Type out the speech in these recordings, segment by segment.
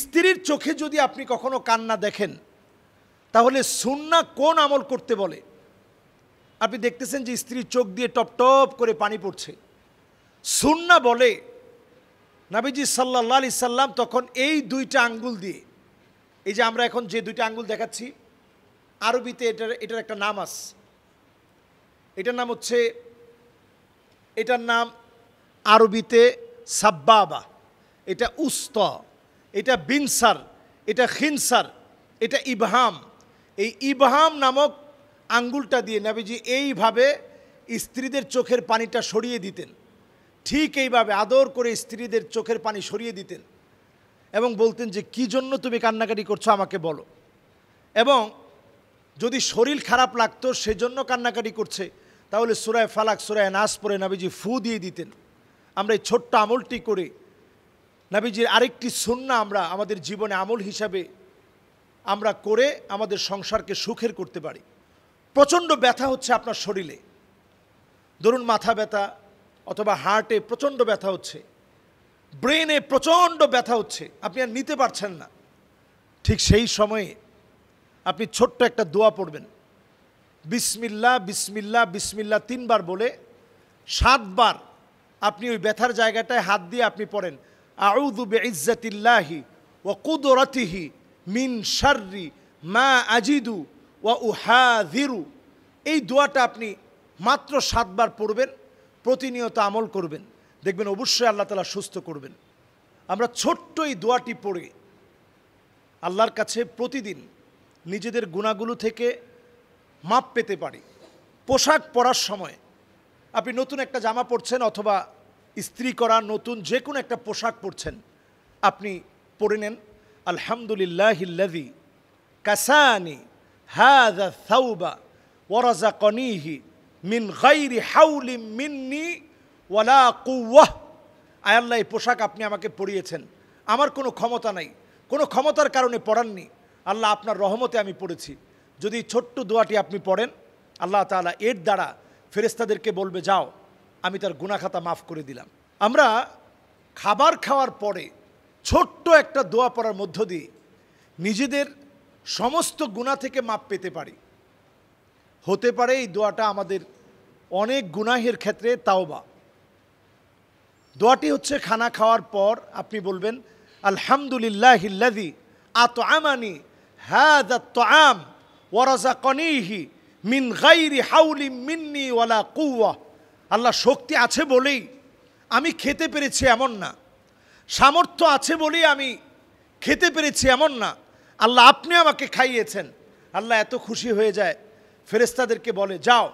স্ত্রীর চোখে যদি আপনি কখনো কান্না দেখেন, তাহলে সুন্নাহ কোন আমল করতে বলে? আপনি দেখতেছেন যে স্ত্রীর চোখ দিয়ে টপ টপ করে পানি পড়ছে, সুন্নাহ বলে নবীজি সাল্লাল্লাহু আলাইহি সাল্লাম তখন এই দুইটা আঙ্গুল দিয়ে, এই যে আমরা এখন যে দুইটা আঙ্গুল দেখাচ্ছি, আরবিতে এটার একটা নাম আছে, এটার নাম হচ্ছে, এটার নাম আরবিতে সাব্বাবা, এটা উস্তা, এটা বিনসার, এটা খিনসার, এটা ইবহাম। এই ইবহাম নামক আঙ্গুলটা দিয়ে নবীজি এইভাবে স্ত্রীদের চোখের পানিটা সরিয়ে দিতেন, ঠিক এইভাবে আদর করে স্ত্রীদের চোখের পানি সরিয়ে দিতেন এবং বলতেন যে কী জন্য তুমি কান্নাকাটি করছো আমাকে বলো। এবং যদি শরীর খারাপ লাগতো সেজন্য কান্নাকাটি করছে, তাহলে সূরা ফালাক সূরা নাস পড়ে নবীজি ফু দিয়ে দিতেন। আমরা এই ছোট্ট আমলটি করে নবীজির আরেকটি সুন্নাহ আমরা আমাদের জীবনে আমল হিসাবে আমরা করে আমাদের সংসারকে সুখের করতে পারি। প্রচণ্ড ব্যথা হচ্ছে আপনার শরীরে, ধরুন মাথা ব্যথা অথবা হার্টে প্রচণ্ড ব্যথা হচ্ছে, ব্রেনে প্রচণ্ড ব্যথা হচ্ছে, আপনি আর নিতে পারছেন না, ঠিক সেই সময়ে আপনি ছোট্ট একটা দোয়া পড়বেন, বিসমিল্লাহ বিসমিল্লাহ বিসমিল্লাহ 3 বার বলে 7 বার আপনি ওই ব্যথার জায়গাটায় হাত দিয়ে আপনি পড়েন, আউযু বিইজ্জাতিল্লাহি ওয়া কুদরাতিহি মিন শাররি মা আজিদু ওয়া উহাযিরু। এই দোয়াটা আপনি মাত্র 7 বার পড়বেন, প্রতিনিয়ত আমল করবেন, দেখবেন অবশ্যই আল্লাহ তাআলা সুস্থ করবেন। আমরা ছোট্ট এই দোয়াটি পড়ে আল্লাহর কাছে প্রতিদিন নিজেদের গুনাহগুলো থেকে মাপ পেতে পারি। পোশাক পরার সময় আপনি নতুন একটা জামা পরছেন অথবা ইস্ত্রি করা নতুন যে কোনো একটা পোশাক পরছেন, আপনি পরে নেন আলহামদুলিল্লাহিল্লাযী কাসানি হাযা থাওবা ওয়া রাযাকানিহি মিন গায়রি হাওলিন মিন্নি ওয়ালা কুওয়াহ। আয় আল্লাহ, এই পোশাক আপনি আমাকে পরিয়েছেন, আমার কোনো ক্ষমতা নাই, কোনো ক্ষমতার কারণে পরাননি, আল্লাহ আপনার রহমতে আমি পড়েছি। যদি ছোট্ট দোয়াটি আপনি পড়েন, আল্লাহ তাআলা এর দ্বারা ফেরেশতাদেরকে বলবে যাও আমি তার গুনাহ খাতা মাফ করে দিলাম। আমরা খাবার খাওয়ার পরে ছোট্ট একটা দোয়া পড়ার মধ্য দিয়ে নিজেদের সমস্ত গুনাহ থেকে মাপ পেতে পারি। হতে পারে এই দোয়াটা আমাদের অনেক গুনাহের ক্ষেত্রে তাওবা। দোয়াটি হচ্ছে খানা খাওয়ার পর আপনি বলবেন আলহামদুলিল্লাহিল্লাযী আতআমানি হাযা আত-তাআম ওয়া রাযাকানিহি মিন গায়রি হাওলিন মিন্নি ওয়ালা কুওয়াহ। আল্লাহ, শক্তি আছে বলেই আমি খেতে পেরেছি এমন না, সামর্থ্য আছে বলেই আমি খেতে পেরেছি এমন না, আল্লাহ আপনি আমাকে খাইয়েছেন। আল্লাহ এত খুশি হয়ে যায়, ফেরেশতাদেরকে বলে যাও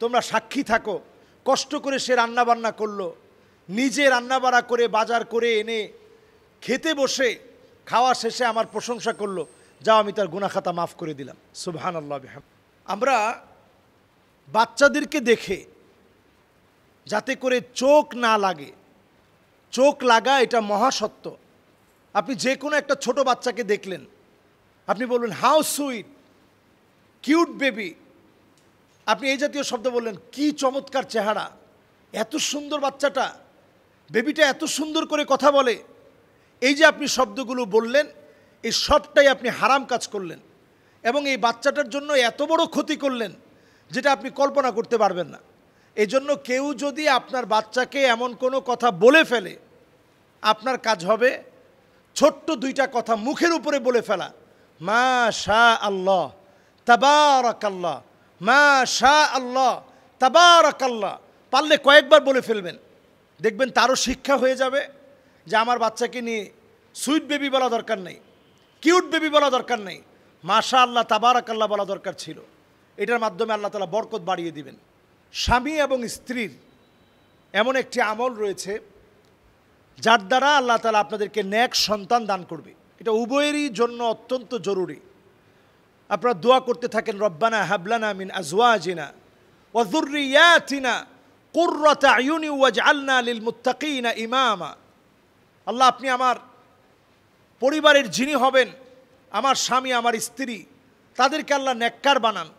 তোমরা সাক্ষী থাকো, কষ্ট করে সে রান্নাবান্না করলো, নিজে রান্নাবাড়া করে বাজার করে এনে খেতে বসে খাওয়া শেষে আমার প্রশংসা করলো, যাও আমি তার গুনাহ খাতা মাফ করে দিলাম। সুবহানাল্লাহ বিহামদিহি। আমরা বাচ্চাদেরকে দেখে যাতে করে চোখ না লাগে, চোখ লাগা এটা মহাসত্য। আপনি যে কোনো একটা ছোট বাচ্চাকে দেখলেন, আপনি বলবেন হাউ সুইট, কিউট বেবি, আপনি এই জাতীয় শব্দ বললেন, কি চমৎকার চেহারা, এত সুন্দর বাচ্চাটা, বেবিটা এত সুন্দর করে কথা বলে। এই যে আপনি শব্দগুলো বললেন, এই সবটাই আপনি হারাম কাজ করলেন এবং এই বাচ্চাটার জন্য এত বড় ক্ষতি করলেন যেটা আপনি কল্পনা করতে পারবেন না। এই জন্য কেউ যদি আপনার বাচ্চাকে এমন কোনো কথা বলে ফেলে, আপনার কাজ হবে ছোট্ট 2টা কথা মুখের উপরে বলে ফেলা, মা শা আল্লাহ তাবারাকাল্লাহ, মা শা আল্লাহ তাবারাকাল্লাহ। পারলে কয়েকবার বলে ফেলবেন, দেখবেন তারও শিক্ষা হয়ে যাবে যে আমার বাচ্চাকে নিয়ে সুইট বেবি বলা দরকার নেই, কিউট বেবি বলা দরকার নেই, মাশা আল্লাহ তাবারাকাল্লাহ বলা দরকার ছিল। এটার মাধ্যমে আল্লাহ তাআলা বরকত বাড়িয়ে দিবেন। স্বামী এবং স্ত্রীর এমন একটি আমল রয়েছে যার দ্বারা আল্লাহ তাআলা আপনাদেরকে নেক সন্তান দান করবে, এটা উভয়েরই জন্য অত্যন্ত জরুরি। আপনারা দোয়া করতে থাকেন, রব্বানা হাবলানা মিন আজওয়াজিনা ওয়া যুররিয়াতিনা কুররাতা আয়ুনি ওয়াজআলনা লিল মুত্তাকিনা ইমামা। আল্লাহ, আপনি আমার পরিবারের যিনি হবেন, আমার স্বামী আমার স্ত্রী, তাদেরকে আল্লাহ নেককার বানান,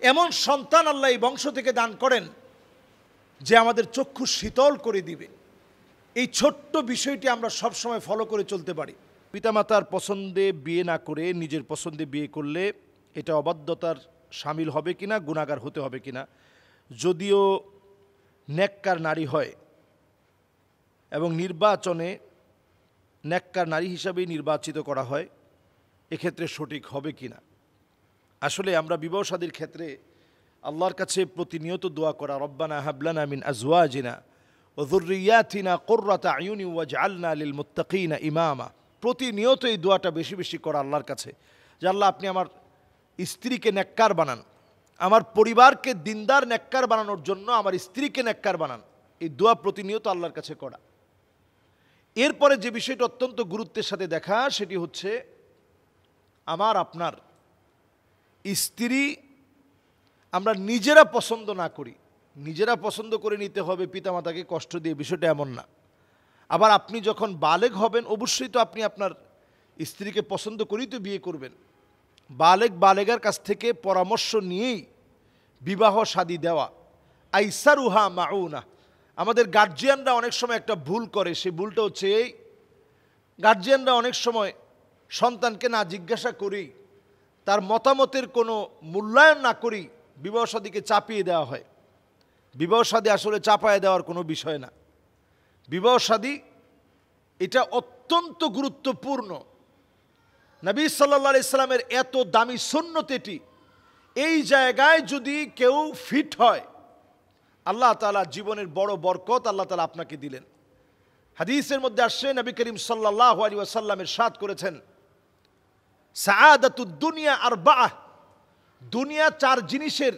এমন সন্তান আল্লাহ এই বংশ থেকে দান করেন যে আমাদের চক্ষু শীতল করে দিবে। এই ছোট্ট বিষয়টি আমরা সব সময় ফলো করে চলতে পারি। পিতামাতার পছন্দে বিয়ে না করে নিজের পছন্দে বিয়ে করলে এটা অবাধ্যতার শামিল হবে কিনা, গুনাহগার হতে হবে কিনা? যদিও নেককার নারী হয় এবং নির্বাচনে নেককার নারী হিসাবেই নির্বাচিত করা হয়, এক্ষেত্রে সঠিক হবে কিনা? আসলে আমরা বিবাহ শাদীর ক্ষেত্রে আল্লাহর কাছে প্রতিনিয়ত দোয়া করা, রব্বানা হাবলানা মিন আজওয়াজিনা ওয়া যুররিয়াতিনা কুররাতা আয়ুনি ওয়াজআলনা লিল মুত্তাকিনা ইমামা, প্রতিনিয়ত এই দোয়াটা বেশি বেশি করা আল্লাহর কাছে, যে আল্লাহ আপনি আমার স্ত্রীকে নেককার বানান, আমার পরিবারকে দিনদার নেককার বানানোর জন্য আমার স্ত্রীকে নেককার বানান। এই দোয়া প্রতিনিয়ত আল্লাহর কাছে করা। এরপরে যে বিষয়টা অত্যন্ত গুরুত্বের সাথে দেখা, সেটি হচ্ছে আমার আপনার স্ত্রী আমরা নিজেরা পছন্দ না করি, নিজেরা পছন্দ করে নিতে হবে পিতামাতাকে কষ্ট দিয়ে, বিষয়টা এমন না। আবার আপনি যখন বালেগ হবেন অবশ্যই তো আপনি আপনার স্ত্রীকে পছন্দ করেই তো বিয়ে করবেন। বালেগার কাছ থেকে পরামর্শ নিয়েই বিবাহ শাদী দেওয়া। আইসারুহা মাউনা। আমাদের গার্জিয়ানরা অনেক সময় একটা ভুল করে, সেই ভুলটা হচ্ছে এই, গার্জিয়ানরা অনেক সময় সন্তানকে না জিজ্ঞাসা করেই, তার মতামতের কোনো মূল্যায়ন না করেই বিবাহ শাদীকে চাপিয়ে দেওয়া হয়। বিবাহ শাদী আসলে চাপায় দেওয়ার কোনো বিষয় না। বিবাহ শাদী এটা অত্যন্ত গুরুত্বপূর্ণ। নবী সাল্লাল্লাহু আলাইহি সাল্লামের এত দামি সুন্নত এটি, এই জায়গায় যদি কেউ ফিট হয় আল্লাহ তাআলা জীবনের বড় বরকত আল্লাহ তাআলা আপনাকে দিলেন। হাদিসের মধ্যে আসছে নবী করিম সাল্লাল্লাহু আলাইহি ওয়াসাল্লাম ইরশাদ করেছেন, সাআদাতুদ দুনিয়া আরবাআহ, দুনিয়া চার জিনিসের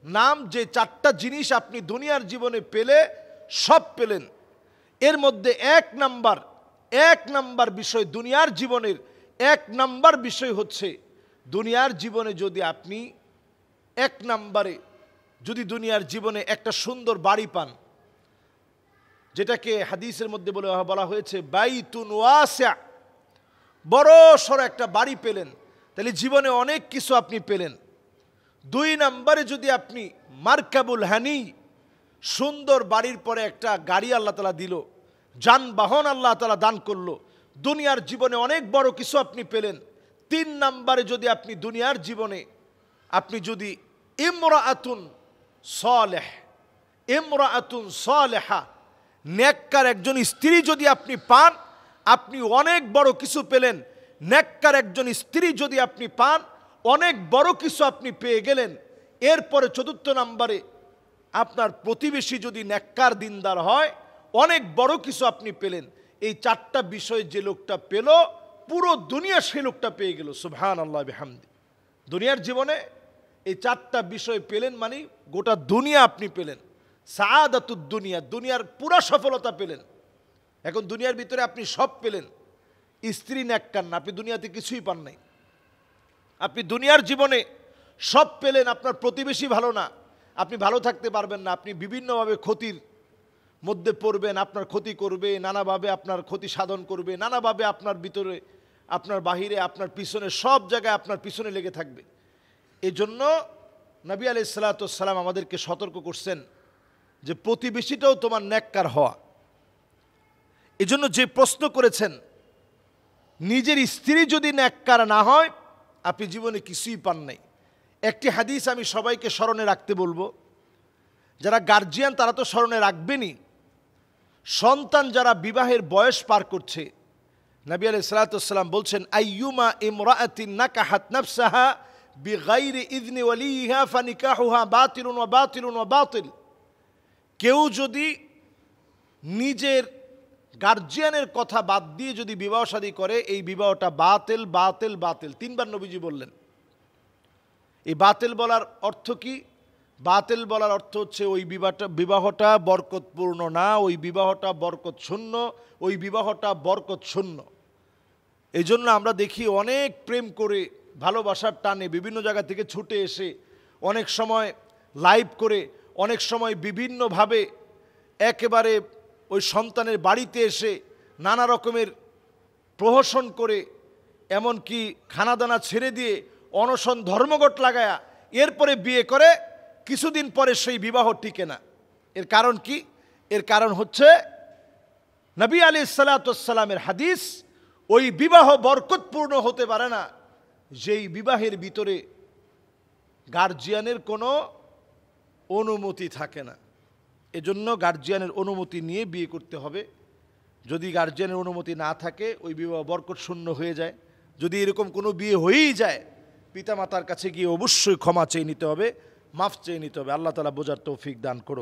নাম, যে চারটা জিনিস আপনি দুনিয়ার জীবনে পেলে সব পেলেন। এর মধ্যে এক নাম্বার বিষয়, দুনিয়ার জীবনের এক নাম্বার বিষয় হচ্ছে, দুনিয়ার জীবনে যদি আপনি এক নাম্বারে যদি দুনিয়ার জীবনে একটা সুন্দর বাড়ি পান, যেটাকে হাদিসের মধ্যে বলা হয়েছে বাইতুন ওয়াসিআ, বড় সড় একটা বাড়ি পেলেন, তাহলে জীবনে অনেক কিছু আপনি পেলেন। দুই নাম্বারে যদি আপনি মারকাবুল হানি, সুন্দর বাড়ির পরে একটা গাড়ি আল্লাহ তাআলা দিল, যানবাহন আল্লাহ তাআলা দান করলো, দুনিয়ার জীবনে অনেক বড় কিছু আপনি পেলেন। তিন নাম্বারে যদি আপনি দুনিয়ার জীবনে আপনি যদি ইমরাআতুন সালেহা, নেককার একজন স্ত্রী যদি আপনি পান, আপনি অনেক বড় কিছু পেলেন। নেককার একজন স্ত্রী যদি আপনি পান, অনেক বড় কিছু আপনি পেয়ে গেলেন। এরপরে চতুর্থ নাম্বারে আপনার প্রতিবেশী যদি নেককার দিনদার হয়, অনেক বড় কিছু আপনি পেলেন। এই চারটা বিষয় যে লোকটা পেল, পুরো দুনিয়া সেই লোকটা পেয়ে গেল। সুবহানাল্লাহ বিহামদি। দুনিয়ার জীবনে এই চারটা বিষয় পেলেন মানে গোটা দুনিয়া আপনি পেলেন। সাআদাতুদ দুনিয়া, দুনিয়ার পুরা সফলতা পেলেন। এখন দুনিয়ার ভিতরে আপনি সব পেলেন, স্ত্রী নেককার না, আপনি দুনিয়াতে কিছুই পান নাই। আপনি দুনিয়ার জীবনে সব পেলেন, আপনার প্রতিবেশী ভালো না, আপনি ভালো থাকতে পারবেন না, আপনি বিভিন্নভাবে ক্ষতির মধ্যে পড়বেন, আপনার ক্ষতি করবে, নানাভাবে আপনার ক্ষতি সাধন করবে, নানাভাবে আপনার ভিতরে, আপনার বাহিরে, আপনার পিছনে, সব জায়গায় আপনার পিছনে লেগে থাকবে। এই জন্য নবী আলাইহিস সালাতু ওয়াস সালাম আমাদেরকে সতর্ক করছেন যে প্রতিবেশীটাও তোমার নেককার হওয়া। এই জন্য যে প্রশ্ন করেছেন, নিজের স্ত্রী যদি নেককার না হয় আপনি জীবনে কিছুই পান নাই। একটি হাদিস আমি সবাইকে স্মরণে রাখতে বলবো, যারা গার্জিয়ান তারা তো স্মরণে রাখবেনই। সন্তান যারা বিবাহের বয়স পার করছে, নবী আলাইহিস সালাতু ওয়াস সালাম বলছেন, আইয়ুমা ইমরাআতিন নাকাহাত নাফসাহা বিগাইরি ইযনি ওয়ালিহা ফানিকাহুহা বাতিলুন ওয়া বাতিলুন ওয়া বাতিল। কেউ যদি নিজের গার্জিয়ানের কথা বাদ দিয়ে যদি বিবাহ শাদী করে, এই বিবাহটা বাতিল বাতিল বাতিল। তিনবার নবীজি বললেন। এই বাতিল বলার অর্থ কি? বাতিল বলার অর্থ হচ্ছে ওই বিবাহটা বরকতপূর্ণ না, ওই বিবাহটা বরকত শূন্য, ওই বিবাহটা বরকত শূন্য। এই জন্য আমরা দেখি অনেক প্রেম করে ভালোবাসার টানে বিভিন্ন জায়গা থেকে ছুটে এসে, অনেক সময় লাইভ করে, অনেক সময় বিভিন্নভাবে একেবারে ওই সন্তানের বাড়িতে এসে নানা রকমের প্রহসন করে, এমনকি খানাদানা ছেড়ে দিয়ে অনশন ধর্মঘট লাগায়া এরপরে বিয়ে করে, কিছুদিন পরে সেই বিবাহ টিকে না। এর কারণ কি? এর কারণ হচ্ছে নবী আলাইহিস সালাতু ওয়াস সালামের হাদিস, ওই বিবাহ বরকতপূর্ণ হতে পারে না যেই বিবাহের ভিতরে গার্জিয়ানের কোনো অনুমতি থাকে না। এজন্য গার্জিয়ানের অনুমতি নিয়ে বিয়ে করতে হবে। যদি গার্জিয়ানের অনুমতি না থাকে ওই বিবাহ বরকত শূন্য হয়ে যায়। যদি এরকম কোনো বিয়ে হয়েই যায়, পিতামাতার কাছে গিয়ে অবশ্যই ক্ষমা চেয়ে নিতে হবে, মাফ চেয়ে নিতে হবে। আল্লাহ তাআলা বোঝার তৌফিক দান করুক।